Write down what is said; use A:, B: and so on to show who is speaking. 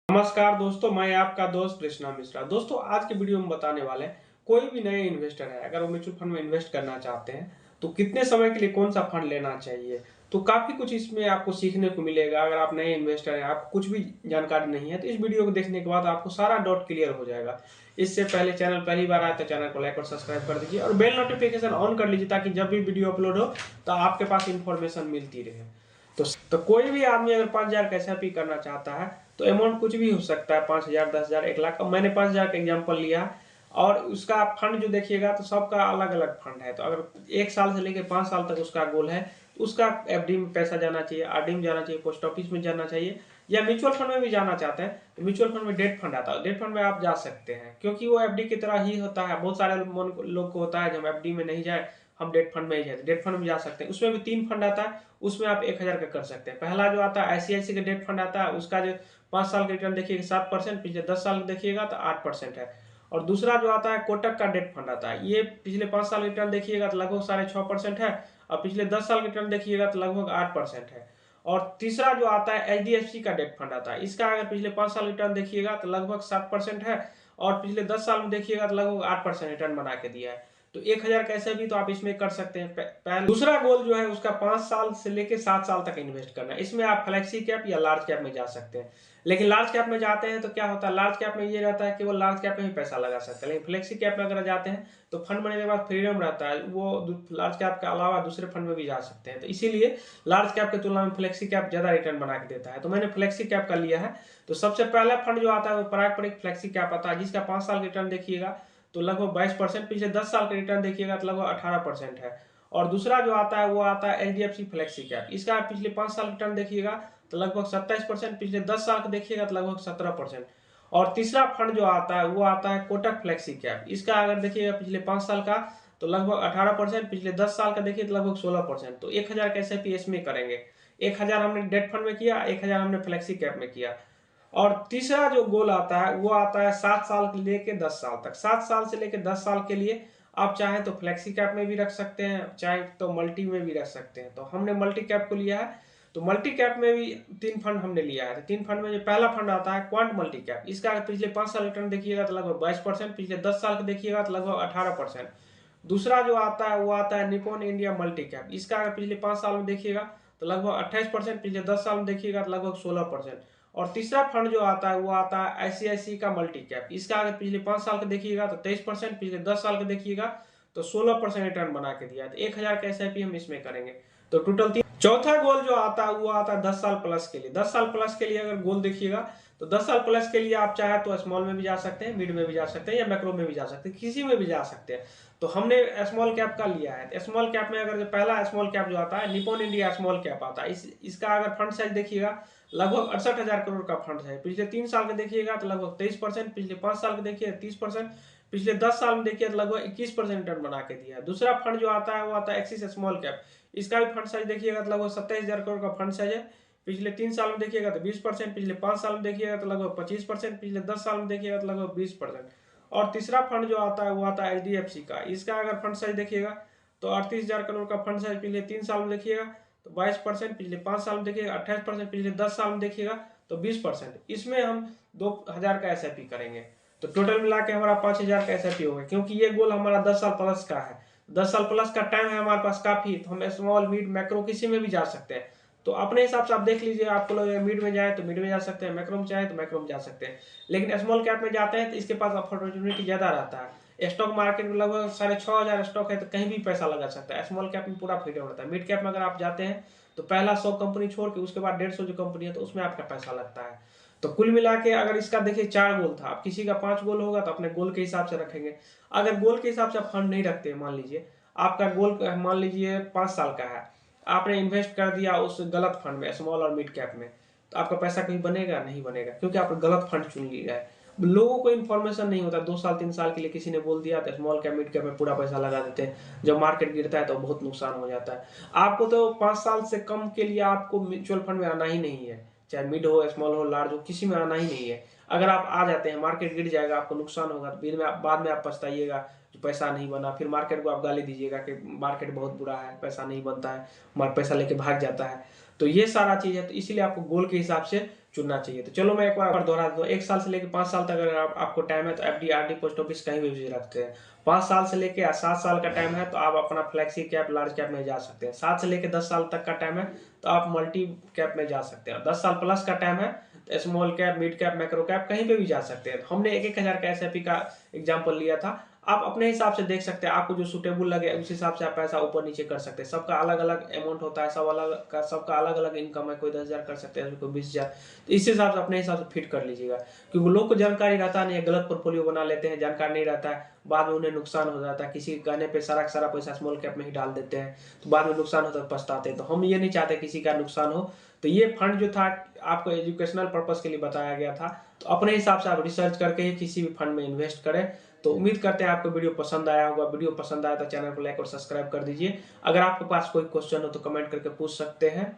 A: नमस्कार दोस्तों, मैं आपका दोस्त कृष्णा मिश्रा। दोस्तों, आज के वीडियो में बताने वाले हैं कोई भी नए इन्वेस्टर है, अगर वो म्यूचुअल फंड में इन्वेस्ट करना चाहते हैं तो कितने समय के लिए कौन सा फंड लेना चाहिए। तो काफी कुछ इसमें आपको सीखने को मिलेगा। अगर आप नए इन्वेस्टर हैं, आपको कुछ भी जानकारी नहीं है, तो इस वीडियो को देखने के बाद आपको सारा डाउट क्लियर हो जाएगा। इससे पहले चैनल पहली बार आए तो चैनल को लाइक और सब्सक्राइब कर दीजिए और बेल नोटिफिकेशन ऑन कर लीजिए, ताकि जब भी वीडियो अपलोड हो तो आपके पास इंफॉर्मेशन मिलती रहे। तो कोई भी आदमी अगर 5,000 का एसआईपी करना चाहता है तो अमाउंट कुछ भी हो सकता है, 5,000, 10,000, 1 लाख। अब मैंने 5,000 का एग्जाम्पल लिया और उसका फंड जो देखिएगा तो सबका अलग अलग फंड है। तो अगर 1 साल से लेकर 5 साल तक उसका गोल है तो उसका एफडी में पैसा जाना चाहिए, आरडी में जाना चाहिए, पोस्ट ऑफिस में जाना चाहिए, या म्यूचुअल फंड में भी जाना चाहते हैं तो म्यूचुअल फंड में डेट फंड आता है, डेट फंड में आप जा सकते हैं, क्योंकि वो एफडी की तरह ही होता है। बहुत सारे लोग को होता है जब एफडी में नहीं जाए, हम डेट फंड में ही जाते, डेट फंड में जा सकते हैं। उसमें भी 3 फंड आता है, उसमें आप 1,000 का कर सकते हैं। पहला जो आता है आईसीआईसी का डेट फंड आता है, उसका जो 5 साल का रिटर्न देखिएगा 7%, पिछले 10 साल देखिएगा तो 8% है। और दूसरा जो आता है कोटक का डेट फंड आता है, ये पिछले 5 साल रिटर्न देखिएगा तो लगभग 6.5% है, और पिछले 10 साल रिटर्न देखिएगा तो लगभग 8% है। और तीसरा जो आता है एचडीएफसी का डेट फंड आता है, इसका अगर पिछले 5 साल रिटर्न देखिएगा तो लगभग 7% है, और पिछले 10 साल में देखिएगा तो लगभग 8% रिटर्न बना के दिया है। तो 1,000 कैसे भी तो आप इसमें कर सकते हैं। पहले दूसरा गोल जो है उसका 5 साल से लेके 7 साल तक इन्वेस्ट करना है। इसमें आप फ्लेक्सी कैप या लार्ज कैप में जा सकते हैं। लेकिन लार्ज कैप में जाते हैं तो क्या होता है, लार्ज कैप में ये रहता है कि वो लार्ज कैप में ही पैसा लगा सकते हैं। लेकिन फ्लेक्सी कैप में अगर जाते हैं तो फंड बनने के बाद फ्रीडम रहता है, वो लार्ज कैप के अलावा दूसरे फंड में भी जा सकते हैं। तो इसीलिए लार्ज कैप की तुलना में फ्लेक्सी कैप ज्यादा रिटर्न बना के देता है। तो मैंने फ्लेक्सी कैप का लिया है। तो सबसे पहला फंड जो आता है वो पारंपरिक फ्लेक्सी कैप आता है, जिसका 5 साल रिटर्न देखिएगा तो लगभग 22%, पिछले 10 साल का रिटर्न देखिएगा तो लगभग 18% है। और दूसरा जो आता है वो आता है एचडीएफसी फ्लेक्सी कैप, इसका पिछले 5 साल रिटर्न देखिएगा तो लगभग 27%, पिछले 10 साल का देखिएगा तो लगभग 17%। और तीसरा फंड जो आता है वो आता है कोटक फ्लेक्सी कैप, इसका अगर देखिएगा पिछले 5 साल का तो लगभग 18%, पिछले 10 साल का देखिए तो लगभग 16%। तो 1,000 कैसे पी इसमें करेंगे, 1,000 हमने डेट फंड में किया, 1,000 हमने फ्लेक्सी कैप में किया। और तीसरा जो गोल आता है वो आता है 7 साल से लेके 10 साल तक। 7 साल से लेके 10 साल के लिए आप चाहे तो फ्लेक्सी कैप में भी रख सकते हैं, चाहे तो मल्टी में भी रख सकते हैं। तो हमने मल्टी कैप को लिया है। तो मल्टी कैप में भी 3 फंड हमने लिया है। तो 3 फंड में जो पहला फंड आता है क्वांट मल्टी कैप, इसका पिछले 5 साल रिटर्न देखिएगा तो लगभग 22%, पिछले 10 साल का देखिएगा तो लगभग 18%। दूसरा जो आता है वो आता है निप्पॉन इंडिया मल्टी कैप, इसका अगर पिछले 5 साल में देखिएगा तो लगभग 28%, पिछले 10 साल में देखिएगा तो लगभग 16%। और तीसरा फंड जो आता है वो आता है आईसीआईसी का मल्टी कैप, इसका अगर पिछले 5 साल का देखिएगा तो 23%, पिछले 10 साल का देखिएगा तो 16% रिटर्न बना के दिया है। तो 1,000 का एसआईपी हम इसमें करेंगे। तो टोटल 3। चौथा गोल जो आता है वो आता है 10 साल प्लस के लिए। 10 साल प्लस के लिए अगर गोल देखिएगा तो 10 साल प्लस के लिए आप चाहे तो स्मॉल में भी जा सकते हैं, मिड में भी जा सकते हैं, या मैक्रो में भी जा सकते हैं, किसी में भी जा सकते हैं। तो हमने स्मॉल कैप का लिया है। स्मॉल कैप में अगर जो पहला स्मॉल कैप जो आता है निप्पॉन इंडिया स्मॉल कैप आता है, इसका अगर फंड साइज देखिएगा लगभग 68,000 करोड़ का फंड है। पिछले 3 साल का देखिएगा तो लगभग 23%, पिछले 5 साल का देखिए 30%, पिछले 10 साल में देखिए तो लगभग 21% रिटर्न बना के दिया है। दूसरा फंड जो आता है वो आता है एक्सिस स्मॉल कैप, इसका भी फंड साइज देखिएगा तो लगभग 27,000 करोड़ का फंड साइज है। पिछले 3 साल में देखिएगा तो 20%, पिछले 5 साल में देखिएगा तो लगभग 25%, पिछले 10 साल में देखिएगा तो लगभग 20%। और तीसरा फंड जो आता है वो आता है एचडीएफसी का, इसका अगर फंड साइज देखिएगा तो 38,000 करोड़ का फंड साइज, पिछले 3 साल में देखिएगा तो 22%, पिछले 5 साल में देखिएगा 28%, पिछले 10 साल में देखिएगा तो 20%। इसमें हम 2,000 का एसआईपी करेंगे। तो टोटल मिला के हमारा 5,000 का एसआईपी होगा, क्योंकि ये गोल हमारा 10 साल प्लस का है। 10 साल प्लस का टाइम है हमारे पास काफी, तो हम स्मॉल मिड मैक्रो किसी में भी जा सकते हैं। तो अपने हिसाब से आप देख लीजिए, आपको लोग मिड में जाए तो मिड में जा सकते हैं, मैक्रो में चाहे तो मैक्रो में जा सकते हैं। लेकिन स्मॉल कैप में जाते हैं तो इसके पास अपॉर्चुनिटी ज्यादा रहता है। स्टॉक मार्केट में लगभग 6,500 स्टॉक है, तो कहीं भी पैसा लगा सकता है। स्मॉल कैप में पूरा फ्रीडम रहता है। मिड कैप में अगर आप जाते हैं तो पहला 100 कंपनी छोड़ के उसके बाद 150 जो कंपनी है तो उसमें आपका पैसा लगता है। तो कुल मिला के अगर इसका देखिए 4 गोल था, अब किसी का 5 गोल होगा तो अपने गोल के हिसाब से रखेंगे। अगर गोल के हिसाब से आप फंड नहीं रखते, मान लीजिए आपका गोल मान लीजिए 5 साल का है, आपने इन्वेस्ट कर दिया उस गलत फंड में, स्मॉल और मिड कैप में, तो आपका पैसा कहीं बनेगा नहीं बनेगा, क्योंकि आपने गलत फंड चुन लिया है। लोगों को इन्फॉर्मेशन नहीं होता। 2 साल 3 साल के लिए किसी ने बोल दिया तो स्मॉल कैप मिड कैप में पूरा पैसा लगा देते हैं। जब मार्केट गिरता है तो बहुत नुकसान हो जाता है। आपको तो 5 साल से कम के लिए आपको म्यूचुअल फंड में आना ही नहीं है, चाहे मिड हो, स्मॉल हो, लार्ज हो, किसी में आना ही नहीं है। अगर आप आ जाते हैं, मार्केट गिर जाएगा, आपको नुकसान होगा, बाद में आप पछताइएगा जो पैसा नहीं बना। फिर मार्केट को आप गाली दीजिएगा कि मार्केट बहुत बुरा है, पैसा नहीं बनता है, पैसा लेके भाग जाता है। तो ये सारा चीज है, तो इसीलिए आपको गोल के हिसाब से चुनना चाहिए। तो चलो मैं एक बार दोहरा दूं, 1 साल से लेकर 5 साल तक अगर आपको टाइम है तो एफडी, आरडी, पोस्ट ऑफिस कहीं भी रखते हैं। 5 साल से लेकर 7 साल का टाइम है तो आप अपना फ्लैक्सी कैप, लार्ज कैप में जा सकते हैं। 7 से लेकर 10 साल तक का टाइम है तो आप मल्टी कैप में जा सकते हैं। 10 साल प्लस का टाइम है तो small cap, mid cap, macro cap कहीं पे भी जा सकते हैं। हमने 1-1 हजार का एसआईपी का एग्जाम्पल लिया था। आप अपने हिसाब से देख सकते हैं, आपको जो सूटेबल लगे उस हिसाब से आप पैसा ऊपर नीचे कर सकते हैं। सबका अलग अलग अमाउंट होता है, सबका अलग अलग इनकम है। कोई 10 हजार कर सकते हैं, कोई 20 हजार। तो इस हिसाब से अपने हिसाब से फिट कर लीजिएगा, क्योंकि लोग को जानकारी रहता नहीं है, गलत पोर्टफोलियो बना लेते हैं, जानकारी नहीं रहता है, बाद में उन्हें नुकसान हो जाता है। किसी के कहने पे सारा का सारा पैसा स्मॉल कैप में ही डाल देते हैं, तो बाद में नुकसान होता है, पछताते हैं। तो हम ये नहीं चाहते किसी का नुकसान हो। तो ये फंड जो था आपको एजुकेशनल पर्पस के लिए बताया गया था। तो अपने हिसाब से आप रिसर्च करके ही किसी भी फंड में इन्वेस्ट करें। तो उम्मीद करते हैं आपको वीडियो पसंद आया होगा। वीडियो पसंद आया तो चैनल को लाइक और सब्सक्राइब कर दीजिए। अगर आपके पास कोई क्वेश्चन हो तो कमेंट करके पूछ सकते हैं।